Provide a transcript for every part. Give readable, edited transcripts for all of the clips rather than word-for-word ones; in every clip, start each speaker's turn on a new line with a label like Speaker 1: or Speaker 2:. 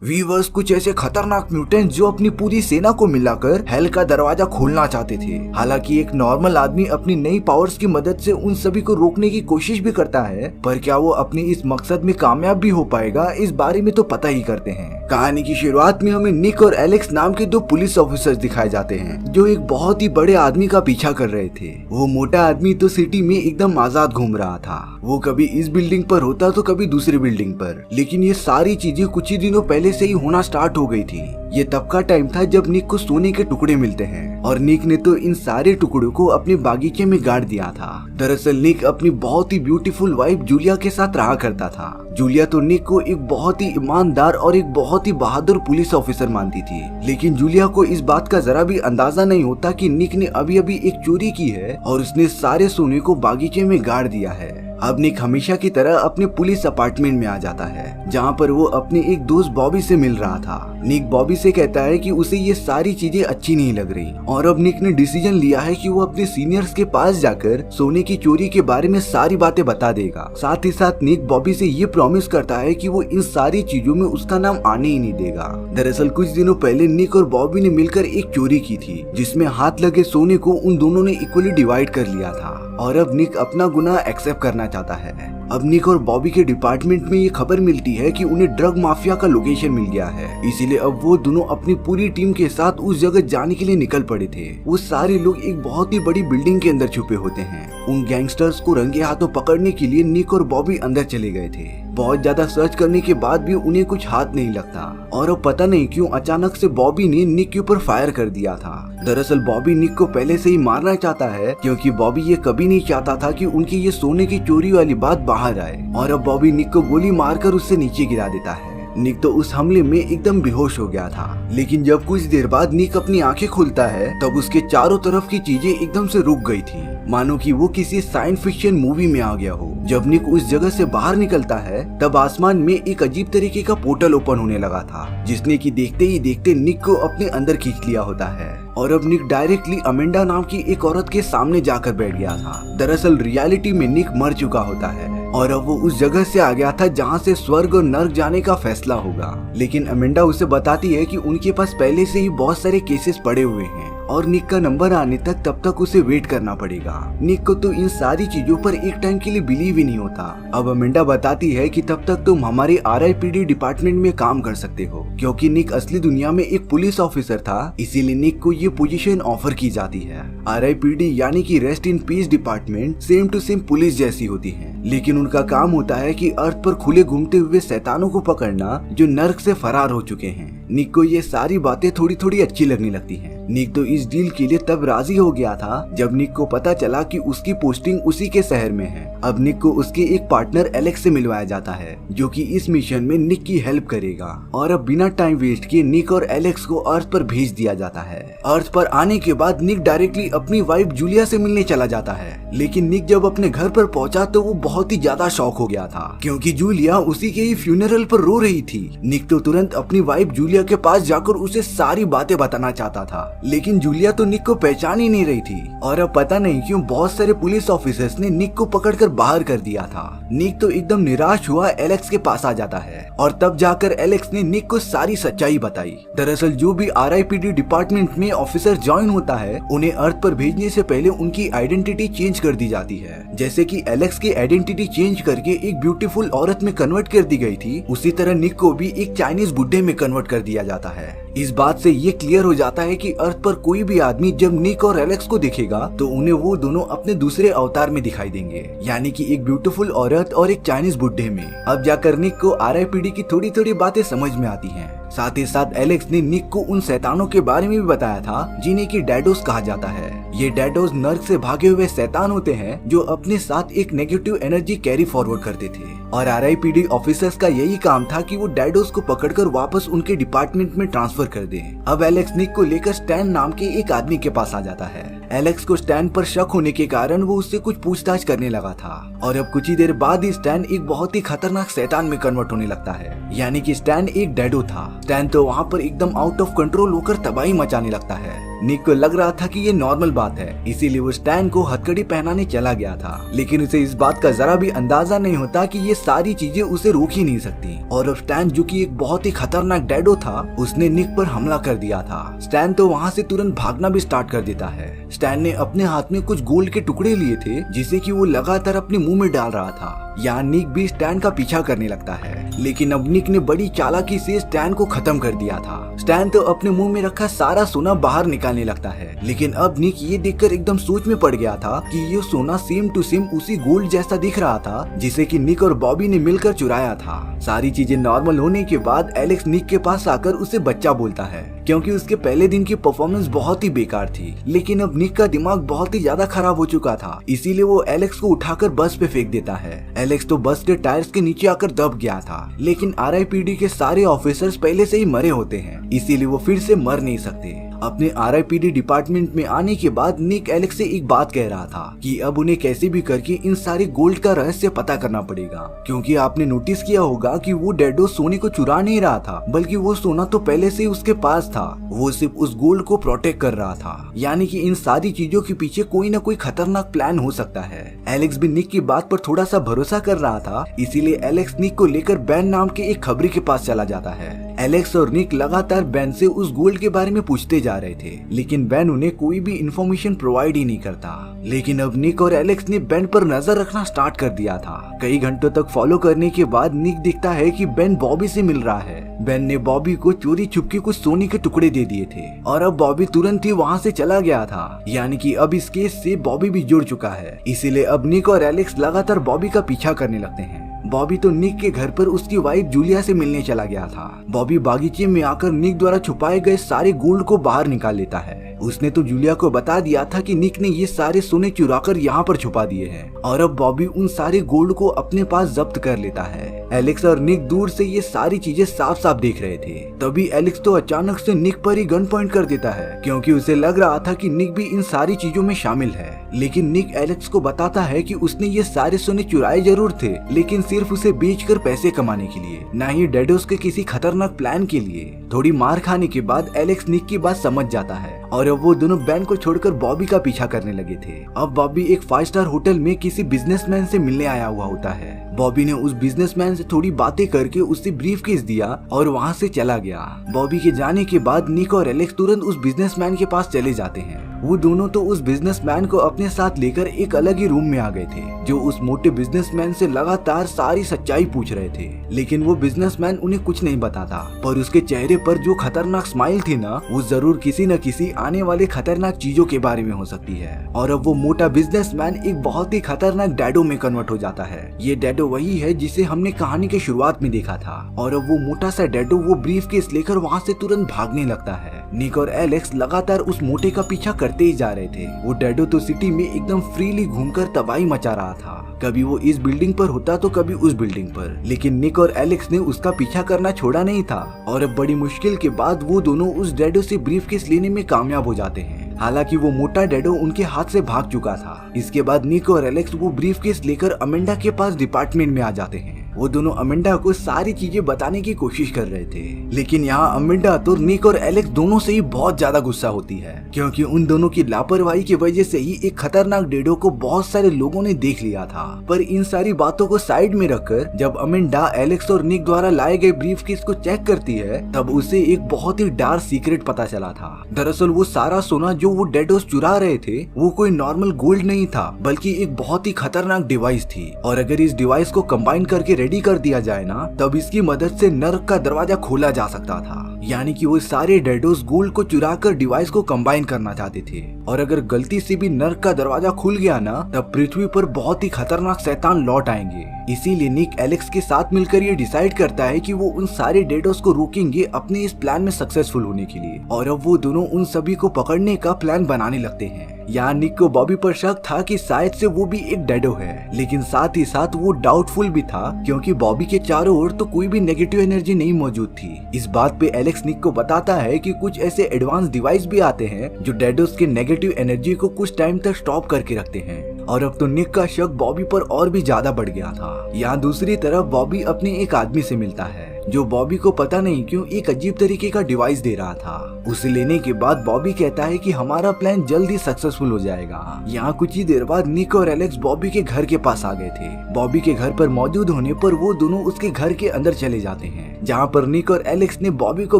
Speaker 1: Viewers कुछ ऐसे खतरनाक म्यूटेंट जो अपनी पूरी सेना को मिलाकर हेल का दरवाजा खोलना चाहते थे। हालांकि एक नॉर्मल आदमी अपनी नई पावर्स की मदद से उन सभी को रोकने की कोशिश भी करता है, पर क्या वो अपनी इस मकसद में कामयाब भी हो पाएगा, इस बारे में तो पता ही करते हैं। कहानी की शुरुआत में हमें निक और एलेक्स नाम के दो पुलिस ऑफिसर्स दिखाए जाते हैं जो एक बहुत ही बड़े आदमी का पीछा कर रहे थे। वो मोटा आदमी तो सिटी में एकदम आजाद घूम रहा था। वो कभी इस बिल्डिंग पर होता तो कभी दूसरी बिल्डिंग पर, लेकिन ये सारी चीजें कुछ ही दिनों पहले से ही होना स्टार्ट हो गई थी। ये तब का टाइम था जब निक को सोने के टुकड़े मिलते हैं और निक ने तो इन सारे टुकड़ों को अपने बागीचे में गाड़ दिया था। दरअसल निक अपनी बहुत ही ब्यूटीफुल वाइफ जूलिया के साथ रहा करता था। जूलिया तो निक को एक बहुत ही ईमानदार और एक बहुत ही बहादुर पुलिस ऑफिसर मानती थी, लेकिन जूलिया को इस बात का जरा भी अंदाजा नहीं होता कि निक ने अभी अभी एक चोरी की है और उसने सारे सोने को बागीचे में गाड़ दिया है। अब निक हमेशा की तरह अपने पुलिस अपार्टमेंट में आ जाता है, जहाँ पर वो अपने एक दोस्त बॉबी से मिल रहा था। निक बॉबी से कहता है कि उसे ये सारी चीजें अच्छी नहीं लग रही और अब निक ने डिसीजन लिया है कि वो अपने सीनियर्स के पास जाकर सोने की चोरी के बारे में सारी बातें बता देगा। साथ ही साथ निक बॉबी से ये प्रॉमिस करता है कि वो इन सारी चीजों में उसका नाम आने ही नहीं देगा। दरअसल कुछ दिनों पहले निक और बॉबी ने मिलकर एक चोरी की थी, जिसमें हाथ लगे सोने को उन दोनों ने इक्वली डिवाइड कर लिया था और अब निक अपना गुनाह एक्सेप्ट करना चाहता है। अब निक और बॉबी के डिपार्टमेंट में ये खबर मिलती है कि उन्हें ड्रग माफिया का लोकेशन मिल गया है, इसीलिए अब वो दोनों अपनी पूरी टीम के साथ उस जगह जाने के लिए निकल पड़े थे। वो सारे लोग एक बहुत ही बड़ी बिल्डिंग के अंदर छुपे होते हैं। उन गैंगस्टर्स को रंगे हाथों पकड़ने के लिए निक और बॉबी अंदर चले गए थे। बहुत ज्यादा सर्च करने के बाद भी उन्हें कुछ हाथ नहीं लगता और अब पता नहीं क्यों अचानक से बॉबी ने निक के ऊपर फायर कर दिया था। दरअसल बॉबी निक को पहले से ही मारना चाहता है, क्योंकि बॉबी ये कभी नहीं चाहता था कि उनकी ये सोने की चोरी वाली बात बाहर आए और अब बॉबी निक को गोली मारकर उससे नीचे गिरा देता है। निक तो उस हमले में एकदम बेहोश हो गया था, लेकिन जब कुछ देर बाद निक अपनी आंखें खुलता है तब उसके चारों तरफ की चीजें एकदम से रुक गई थी, मानो कि वो किसी साइंस फिक्शन मूवी में आ गया हो। जब निक उस जगह से बाहर निकलता है तब आसमान में एक अजीब तरीके का पोर्टल ओपन होने लगा था, जिसने कि देखते ही देखते निक को अपने अंदर खींच लिया होता है और अब निक डायरेक्टली अमेंडा नाम की एक औरत के सामने जाकर बैठ गया था। दरअसल रियलिटी में निक मर चुका होता है और अब वो उस जगह से आ गया था जहाँ से स्वर्ग और नर्क जाने का फैसला होगा, लेकिन अमेंडा उसे बताती है कि उनके पास पहले से ही बहुत सारे केसेस पड़े हुए हैं और निक का नंबर आने तक तब तक उसे वेट करना पड़ेगा। निक को तो इन सारी चीजों पर एक टाइम के लिए बिलीव ही नहीं होता। अब अमेंडा बताती है कि तब तक तुम हमारे RIPD डिपार्टमेंट में काम कर सकते हो, क्योंकि निक असली दुनिया में एक पुलिस ऑफिसर था, इसीलिए निक को ये पोजीशन ऑफर की जाती है। RIPD यानी कि rest in peace department same to same police जैसी होती है, लेकिन उनका काम होता है कि अर्थ पर खुले घूमते हुए शैतानों को पकड़ना जो नर्क से फरार हो चुके हैं। निक को ये सारी बातें थोड़ी थोड़ी अच्छी लगने लगती हैं। निक तो इस डील के लिए तब राजी हो गया था जब निक को पता चला कि उसकी पोस्टिंग उसी के शहर में है। अब निक को उसके एक पार्टनर एलेक्स से मिलवाया जाता है, जो कि इस मिशन में निक की हेल्प करेगा और अब बिना टाइम वेस्ट किए निक और एलेक्स को अर्थ पर भेज दिया जाता है। अर्थ पर आने के बाद निक डायरेक्टली अपनी वाइफ जूलिया से मिलने चला जाता है, लेकिन निक जब अपने घर पर पहुंचा तो वो बहुत ही ज्यादा शॉक हो गया था, क्योंकि जूलिया उसी के ही फ्यूनरल पर रो रही थी। निक तो तुरंत अपनी वाइफ जूलिया के पास जाकर उसे सारी बातें बताना चाहता था, लेकिन जूलिया तो निक को पहचान ही नहीं रही थी और अब पता नहीं क्यों बहुत सारे पुलिस ऑफिसर्स ने निक को पकड़कर बाहर कर दिया था। निक तो एकदम निराश हुआ एलेक्स के पास आ जाता है और तब जाकर एलेक्स ने निक को सारी सच्चाई बताई। दरअसल जो भी RIPD डिपार्टमेंट में ऑफिसर ज्वाइन होता है, उन्हें अर्थ पर भेजने से पहले उनकी आइडेंटिटी चेंज कर दी जाती है। जैसे कि एलेक्स की आइडेंटिटी चेंज करके एक ब्यूटीफुल औरत में कन्वर्ट कर दी गई थी, उसी तरह निक को भी एक चाइनीज बुड्ढे में कन्वर्ट कर दिया जाता है। इस बात से ये क्लियर हो जाता है कि अर्थ पर कोई भी आदमी जब निक और एलेक्स को देखेगा तो उन्हें वो दोनों अपने दूसरे अवतार में दिखाई देंगे, यानी कि एक ब्यूटीफुल औरत और एक चाइनीज बुड्ढे में। अब जाकर निक को RIPD की थोड़ी थोड़ी बातें समझ में आती हैं। साथ ही साथ एलेक्स ने निक को उन शैतानों के बारे में भी बताया था जिन्हें की डैडोस कहा जाता है। ये डैडोस नर्क से भागे हुए शैतान होते हैं जो अपने साथ एक नेगेटिव एनर्जी कैरी फॉरवर्ड करते थे और RIPD ऑफिसर्स का यही काम था कि वो डैडोस को पकड़कर वापस उनके डिपार्टमेंट में ट्रांसफर कर दे। अब एलेक्स निक को लेकर स्टैन नाम के एक आदमी के पास आ जाता है। एलेक्स को स्टैन पर शक होने के कारण वो उससे कुछ पूछताछ करने लगा था और अब कुछ ही देर बाद ही स्टैन एक बहुत ही खतरनाक शैतान में कन्वर्ट होने लगता है, यानी कि स्टैन एक डैडो था। स्टैन तो वहाँ पर एकदम आउट ऑफ कंट्रोल होकर तबाही मचाने लगता है निक को लग रहा था कि ये नॉर्मल बात है, इसीलिए वो स्टैन को हथकड़ी पहनाने चला गया था। लेकिन उसे इस बात का जरा भी अंदाजा नहीं होता कि ये सारी चीजें उसे रोक ही नहीं सकती। और अब स्टैन, जो कि एक बहुत ही खतरनाक डैडो था, उसने निक पर हमला कर दिया था। स्टैन तो वहाँ से तुरंत भागना भी स्टार्ट कर देता है। स्टैन ने अपने हाथ में कुछ गोल्ड के टुकड़े लिए थे, जिसे कि वो लगातार अपने मुंह में डाल रहा था। यहाँ निक भी स्टैन का पीछा करने लगता है, लेकिन अब निक ने बड़ी चालाकी से स्टैन को खत्म कर दिया था। स्टैन तो अपने मुंह में रखा सारा सोना बाहर निकालने लगता है, लेकिन अब निक ये देखकर एकदम सोच में पड़ गया था कि ये सोना सेम टू सेम उसी गोल्ड जैसा दिख रहा था, जिसे कि निक और बॉबी ने मिलकर चुराया था। सारी चीजें नॉर्मल होने के बाद एलेक्स निक के पास आकर उसे बच्चा बोलता है, क्योंकि उसके पहले दिन की परफॉर्मेंस बहुत ही बेकार थी। लेकिन अब निक का दिमाग बहुत ही ज्यादा खराब हो चुका था, इसीलिए वो एलेक्स को उठाकर बस पे फेंक देता है। एलेक्स तो बस के टायर्स के नीचे आकर दब गया था, लेकिन आरआईपीडी के सारे ऑफिसर्स पहले से ही मरे होते हैं, इसीलिए वो फिर से मर नहीं सकते। अपने आरआईपीडी डिपार्टमेंट में आने के बाद निक एलेक्स से एक बात कह रहा था कि अब उन्हें कैसे भी करके इन सारे गोल्ड का रहस्य पता करना पड़ेगा, क्योंकि आपने नोटिस किया होगा कि वो डैडो सोने को चुरा नहीं रहा था, बल्कि वो सोना तो पहले से ही उसके पास था। वो सिर्फ उस गोल्ड को प्रोटेक्ट कर रहा था, यानी कि इन सारी चीजों के पीछे कोई न कोई खतरनाक प्लान हो सकता है। एलेक्स भी निक की बात पर थोड़ा सा भरोसा कर रहा था, इसीलिए एलेक्स निक को लेकर बैन नाम के एक खबरी के पास चला जाता है। एलेक्स और निक लगातार बैन से उस गोल्ड के बारे में पूछते जा रहे थे, लेकिन बैन उन्हें कोई भी इंफॉर्मेशन प्रोवाइड ही नहीं करता। लेकिन अब निक और एलेक्स ने बैन पर नजर रखना स्टार्ट कर दिया था। कई घंटों तक फॉलो करने के बाद निक दिखता है कि बैन बॉबी से मिल रहा है। बैन ने बॉबी को चोरी छुपके कुछ सोने के टुकड़े दे दिए थे, और अब बॉबी तुरंत ही वहाँ से चला गया था, यानी कि अब इस केस से बॉबी भी जुड़ चुका है। इसीलिए अब निक और एलेक्स लगातार बॉबी का पीछा करने लगते हैं। बॉबी तो निक के घर पर उसकी वाइफ जूलिया से मिलने चला गया था। बॉबी बागीचे में आकर निक द्वारा छुपाए गए सारे गोल्ड को बाहर निकाल लेता है। उसने तो जूलिया को बता दिया था कि निक ने ये सारे सोने चुराकर यहाँ पर छुपा दिए हैं, और अब बॉबी उन सारे गोल्ड को अपने पास जब्त कर लेता है। एलेक्स और निक दूर से ये सारी चीजें साफ साफ देख रहे थे। तभी एलेक्स तो अचानक से निक पर ही गन पॉइंट कर देता है, क्योंकि उसे लग रहा था कि निक भी इन सारी चीजों में शामिल है। लेकिन निक एलेक्स को बताता है कि उसने ये सारे सोने चुराए जरूर थे, लेकिन सिर्फ उसे बेचकर पैसे कमाने के लिए, न ही डैडोस के किसी खतरनाक प्लान के लिए। थोड़ी मार खाने के बाद एलेक्स निक की बात समझ जाता है, और अब वो दोनों बैन को छोड़कर बॉबी का पीछा करने लगे थे। अब बॉबी एक 5 स्टार होटल में किसी बिजनेसमैन से मिलने आया हुआ होता है। बॉबी ने उस बिजनेसमैन से थोड़ी बातें करके उससे ब्रीफकेस दिया और वहाँ से चला गया। बॉबी के जाने के बाद निक और एलेक्स तुरंत उस बिजनेसमैन के पास चले जाते हैं। वो दोनों तो उस बिजनेसमैन को अपने साथ लेकर एक अलग ही रूम में आ गए थे, जो उस मोटे बिजनेसमैन से लगातार सारी सच्चाई पूछ रहे थे। लेकिन वो बिजनेसमैन उन्हें कुछ नहीं बताता, पर उसके चेहरे पर जो खतरनाक स्माइल थी ना, वो जरूर किसी न किसी आने वाले खतरनाक चीजों के बारे में हो सकती है। और अब वो मोटा बिजनेसमैन एक बहुत ही खतरनाक डैडो में कन्वर्ट हो जाता है। ये डैडो वही है जिसे हमने कहानी के शुरुआत में देखा था, और अब वो मोटा सा डैडो वो ब्रीफकेस लेकर वहाँ से तुरंत भागने लगता है। निक और एलेक्स लगातार उस मोटे का पीछा करते ही जा रहे थे। वो डैडो तो सिटी में एकदम फ्रीली घूमकर तबाही मचा रहा था। कभी वो इस बिल्डिंग पर होता तो कभी उस बिल्डिंग पर, लेकिन निक और एलेक्स ने उसका पीछा करना छोड़ा नहीं था। और अब बड़ी मुश्किल के बाद वो दोनों उस डैडो से ब्रीफकेस लेने में कामयाब हो जाते हैं। हालांकि वो मोटा डैडो उनके हाथ से भाग चुका था। इसके बाद निक और एलेक्स वो ब्रीफकेस लेकर अमेंडा के पास डिपार्टमेंट में आ जाते हैं। वो दोनों अमेंडा को सारी चीजें बताने की कोशिश कर रहे थे, लेकिन यहाँ अमेंडा तो निक और एलेक्स दोनों से ही बहुत ज्यादा गुस्सा होती है, क्योंकि उन दोनों की लापरवाही की वजह से ही एक खतरनाक डैडो को बहुत सारे लोगों ने देख लिया था। पर इन सारी बातों को साइड में रखकर जब अमेंडा एलेक्स और निक द्वारा लाए गए ब्रीफकेस को चेक करती है, तब उसे एक बहुत ही डार्क सीक्रेट पता चला था। दरअसल वो सारा सोना जो वो डैडोस चुरा रहे थे, वो कोई नॉर्मल गोल्ड नहीं था, बल्कि एक बहुत ही खतरनाक डिवाइस थी। और अगर इस डिवाइस को कंबाइन करके रेडी कर दिया जाए ना, तब इसकी मदद से नर्क का दरवाजा खोला जा सकता था। यानी कि वो सारे डैडोस गोल्ड को चुराकर डिवाइस को कंबाइन करना चाहते थे, और अगर गलती से भी नर्क का दरवाजा खुल गया ना, तब पृथ्वी पर बहुत ही खतरनाक शैतान लौट आएंगे। इसीलिए निक एलेक्स के साथ मिलकर ये डिसाइड करता है कि वो उन सारे डैडोस को रोकेंगे अपने इस प्लान में सक्सेसफुल होने के लिए, और अब वो दोनों उन सभी को पकड़ने का प्लान बनाने लगते हैं। यहाँ निक को बॉबी पर शक था कि शायद से वो भी एक डैडो है, लेकिन साथ ही साथ वो डाउटफुल भी था, क्योंकि बॉबी के चारों ओर तो कोई भी नेगेटिव एनर्जी नहीं मौजूद थी। इस बात पे एलेक्स निक को बताता है कि कुछ ऐसे एडवांस डिवाइस भी आते हैं जो डैडोस के नेगेटिव एनर्जी को कुछ टाइम तक स्टॉप करके रखते हैं। और अब तो निक का शक बॉबी पर और भी ज्यादा बढ़ गया था। यहाँ दूसरी तरफ बॉबी अपने एक आदमी से मिलता है जो बॉबी को पता नहीं क्यों एक अजीब तरीके का डिवाइस दे रहा था। उसे लेने के बाद बॉबी कहता है कि हमारा प्लान जल्द ही सक्सेसफुल हो जाएगा। यहाँ कुछ ही देर बाद निक और एलेक्स बॉबी के घर के पास आ गए थे। बॉबी के घर पर मौजूद होने पर वो दोनों उसके घर के अंदर चले जाते हैं, जहाँ पर निक और एलेक्स ने बॉबी को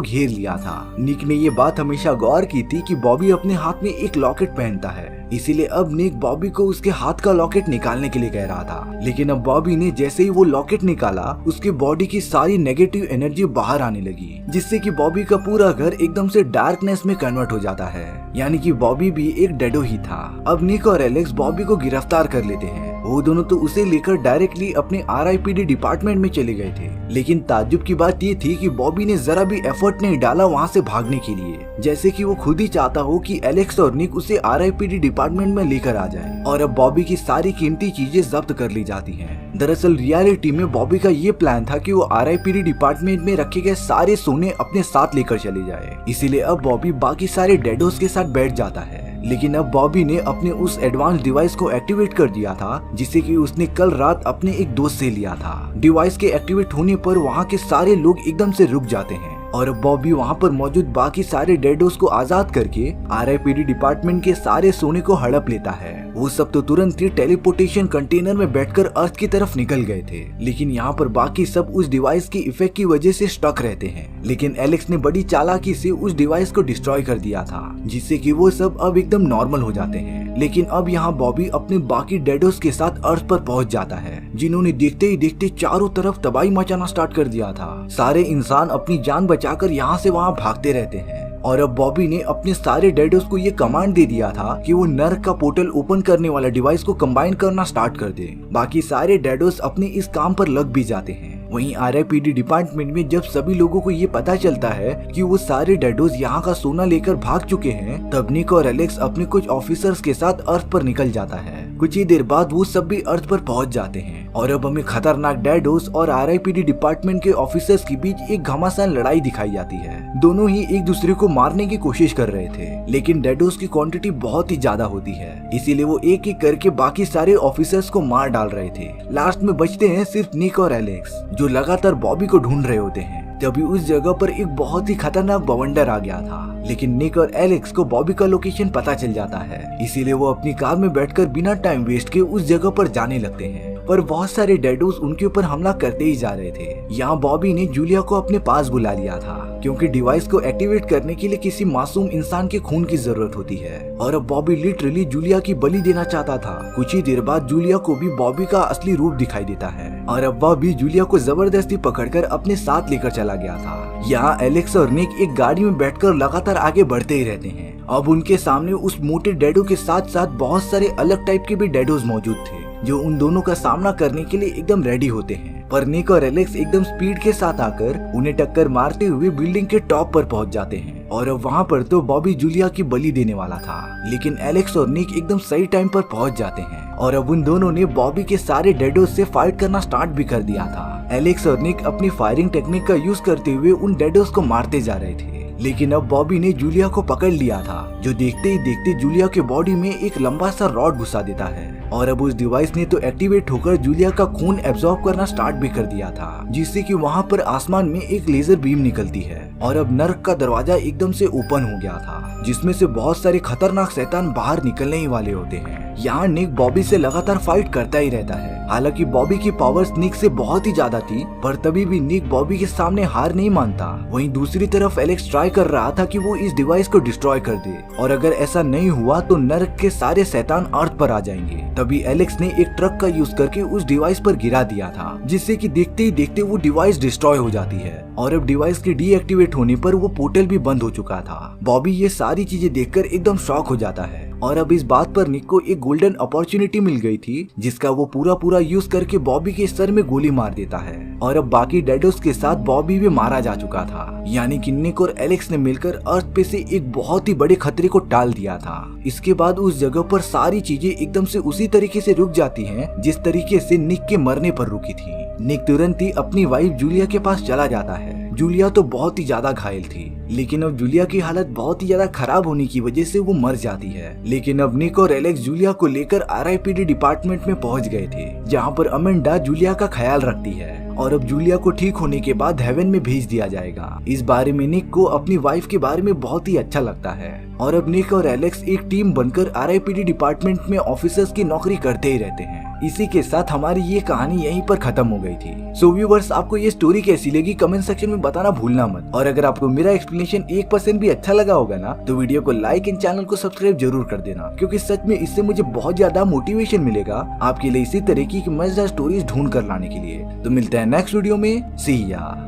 Speaker 1: घेर लिया था। निक ने ये बात हमेशा गौर की थी कि बॉबी अपने हाथ में एक लॉकेट पहनता है, इसीलिए अब निक बॉबी को उसके हाथ का लॉकेट निकालने के लिए कह रहा था। लेकिन अब बॉबी ने जैसे ही वो लॉकेट निकाला, उसकी बॉडी की सारी नेगेटिव एनर्जी बाहर आने लगी, जिससे कि बॉबी का पूरा घर एकदम से डार्कनेस में कन्वर्ट हो जाता है। यानी कि बॉबी भी एक डेडो ही था। अब निक और एलेक्स बॉबी को गिरफ्तार कर लेते हैं। वो दोनों तो उसे लेकर डायरेक्टली अपने RIPD डिपार्टमेंट में चले गए थे। लेकिन ताज्जुब की बात ये थी कि बॉबी ने जरा भी एफर्ट नहीं डाला वहाँ से भागने के लिए, जैसे कि वो खुद ही चाहता हो कि एलेक्स और निक उसे RIPD डिपार्टमेंट में लेकर आ जाए और अब बॉबी की सारी कीमती चीजें जब्त कर ली जाती हैं। दरअसल रियलिटी में बॉबी का ये प्लान था कि वो RIPD डिपार्टमेंट में रखे गए सारे सोने अपने साथ लेकर चले जाए। इसीलिए अब बॉबी बाकी सारे डेडोस के साथ बैठ जाता है। लेकिन अब बॉबी ने अपने उस एडवांस डिवाइस को एक्टिवेट कर दिया था, जिसे कि उसने कल रात अपने एक दोस्त से लिया था। डिवाइस के एक्टिवेट होने पर वहाँ के सारे लोग एकदम से रुक जाते हैं और अब बॉबी वहाँ पर मौजूद बाकी सारे डेडोस को आजाद करके RIPD डिपार्टमेंट के सारे सोने को हड़प लेता है। वो सब तो तुरंत ही टेलीपोर्टेशन कंटेनर में बैठकर अर्थ की तरफ निकल गए थे। लेकिन यहाँ पर बाकी सब उस डिवाइस के इफेक्ट की वजह से स्टक रहते हैं। लेकिन एलेक्स ने बड़ी चालाकी से उस डिवाइस को डिस्ट्रॉय कर दिया था, जिससे कि वो सब अब एकदम नॉर्मल हो जाते हैं। लेकिन अब यहाँ बॉबी अपने बाकी डेडोस के साथ अर्थ पर पहुंच जाता है, जिन्होंने देखते ही देखते चारों तरफ तबाही मचाना स्टार्ट कर दिया था। सारे इंसान अपनी जान बचाकर यहाँ से वहाँ भागते रहते हैं और अब बॉबी ने अपने सारे डेडोस को ये कमांड दे दिया था कि वो नर्क का पोर्टल ओपन करने वाला डिवाइस को कंबाइन करना स्टार्ट कर दे। बाकी सारे डेडोस अपने इस काम पर लग भी जाते हैं। वहीं RIPD डिपार्टमेंट में जब सभी लोगों को ये पता चलता है कि वो सारे डेडोस यहाँ का सोना लेकर भाग चुके हैं, तब निक और एलेक्स अपने कुछ ऑफिसर्स के साथ अर्थ पर निकल जाता है। कुछ ही देर बाद वो सब भी अर्थ पर पहुंच जाते हैं और अब हमें खतरनाक डेडोस और RIPD डिपार्टमेंट के ऑफिसर्स के बीच एक घमासान लड़ाई दिखाई जाती है। दोनों ही एक दूसरे को मारने की कोशिश कर रहे थे, लेकिन डेडोस की क्वांटिटी बहुत ही ज्यादा होती है, इसीलिए वो एक एक करके बाकी सारे ऑफिसर्स को मार डाल रहे थे। लास्ट में बचते हैं सिर्फ निक और एलेक्स, जो लगातार बॉबी को ढूंढ रहे होते हैं। तभी उस जगह पर एक बहुत ही खतरनाक बवंडर आ गया था। लेकिन निक और एलेक्स को बॉबी का लोकेशन पता चल जाता है, इसीलिए वो अपनी कार में बैठकर बिना टाइम वेस्ट के उस जगह पर जाने लगते हैं। पर बहुत सारे डेडोस उनके ऊपर हमला करते ही जा रहे थे। यहाँ बॉबी ने जूलिया को अपने पास बुला लिया था, क्योंकि डिवाइस को एक्टिवेट करने के लिए किसी मासूम इंसान के खून की जरूरत होती है और अब बॉबी लिटरली जूलिया की बलि देना चाहता था। कुछ ही देर बाद जूलिया को भी बॉबी का असली रूप दिखाई देता है और अब बॉबी जूलिया को जबरदस्ती पकड़कर अपने साथ लेकर चला गया था। यहाँ एलेक्स और निक एक गाड़ी में बैठकर लगातार आगे बढ़ते ही रहते हैं। अब उनके सामने उस मोटे डेडो के साथ साथ बहुत सारे अलग टाइप के भी डेडोस मौजूद थे, जो उन दोनों का सामना करने के लिए एकदम रेडी होते हैं। पर निक और एलेक्स एकदम स्पीड के साथ आकर उन्हें टक्कर मारते हुए बिल्डिंग के टॉप पर पहुंच जाते हैं और अब वहाँ पर तो बॉबी जूलिया की बलि देने वाला था। लेकिन एलेक्स और निक एकदम सही टाइम पर पहुंच जाते हैं और अब उन दोनों ने बॉबी के सारे डेडोस से फाइट करना स्टार्ट भी कर दिया था। एलेक्स और निक अपनी फायरिंग टेक्निक का यूज करते हुए उन डेडोस को मारते जा रहे थे। लेकिन अब बॉबी ने जूलिया को पकड़ लिया था, जो देखते ही देखते जूलिया के बॉडी में एक लंबा सा रॉड घुसा देता है और अब उस डिवाइस ने तो एक्टिवेट होकर जूलिया का खून एब्जॉर्ब करना स्टार्ट भी कर दिया था, जिससे कि वहाँ पर आसमान में एक लेजर बीम निकलती है और अब नर्क का दरवाजा एकदम से ओपन हो गया था, जिसमें से बहुत सारे खतरनाक शैतान बाहर निकलने ही वाले होते हैं। यहाँ निक बॉबी से लगातार फाइट करता ही रहता है। हालांकि बॉबी की पावर्स निक से बहुत ही ज्यादा थी, पर तभी भी निक बॉबी के सामने हार नहीं मानता। वहीं दूसरी तरफ एलेक्स ट्राई कर रहा था कि वो इस डिवाइस को डिस्ट्रॉय कर दे और अगर ऐसा नहीं हुआ तो नर्क के सारे शैतान अर्थ पर आ जाएंगे। तभी एलेक्स ने एक ट्रक का यूज करके उस डिवाइस पर गिरा दिया था, जिससे कि देखते ही देखते वो डिवाइस डिस्ट्रॉय हो जाती है और अब डिवाइस के डीएक्टिवेट होने पर वो पोर्टल भी बंद हो चुका था। बॉबी ये सारी चीजें देखकर एकदम शॉक हो जाता है और अब इस बात पर निक को एक गोल्डन अपॉर्चुनिटी मिल गई थी, जिसका वो पूरा यूज करके बॉबी के सर में गोली मार देता है और अब बाकी डेडोस के साथ बॉबी भी मारा जा चुका था। यानी कि निक और एलेक्स ने मिलकर अर्थ पे से एक बहुत ही बड़े खतरे को टाल दिया था। इसके बाद उस जगह पर सारी चीजें एकदम से उसी तरीके से रुक जाती हैं जिस तरीके से निक के मरने पर रुकी थी। निक तुरंत ही अपनी वाइफ जूलिया के पास चला जाता है। जूलिया तो बहुत ही ज्यादा घायल थी, लेकिन अब जूलिया की हालत बहुत ही ज्यादा खराब होने की वजह से वो मर जाती है। लेकिन अब निक और एलेक्स जूलिया को लेकर RIPD डिपार्टमेंट में पहुंच गए थे, जहां पर अमेंडा जूलिया का ख्याल रखती है और अब जूलिया को ठीक होने के बाद हेवन में भेज दिया जाएगा। इस बारे में निक को अपनी वाइफ के बारे में बहुत ही अच्छा लगता है और अब निक और एलेक्स एक टीम बनकर RIPD डिपार्टमेंट में ऑफिसर्स की नौकरी करते ही रहते हैं। इसी के साथ हमारी ये कहानी यहीं पर खत्म हो गई थी। सो व्यूअर्स, आपको ये स्टोरी कैसी लगी कमेंट सेक्शन में बताना भूलना मत। और अगर आपको मेरा एक्सप्लेनेशन 1% भी अच्छा लगा होगा ना, तो वीडियो को लाइक एंड चैनल को सब्सक्राइब जरूर कर देना, क्योंकि सच में इससे मुझे बहुत ज्यादा मोटिवेशन मिलेगा आपके लिए इसी तरह की मजेदार स्टोरीज ढूंढ कर लाने के लिए। तो मिलते हैं नेक्स्ट वीडियो में। सी या।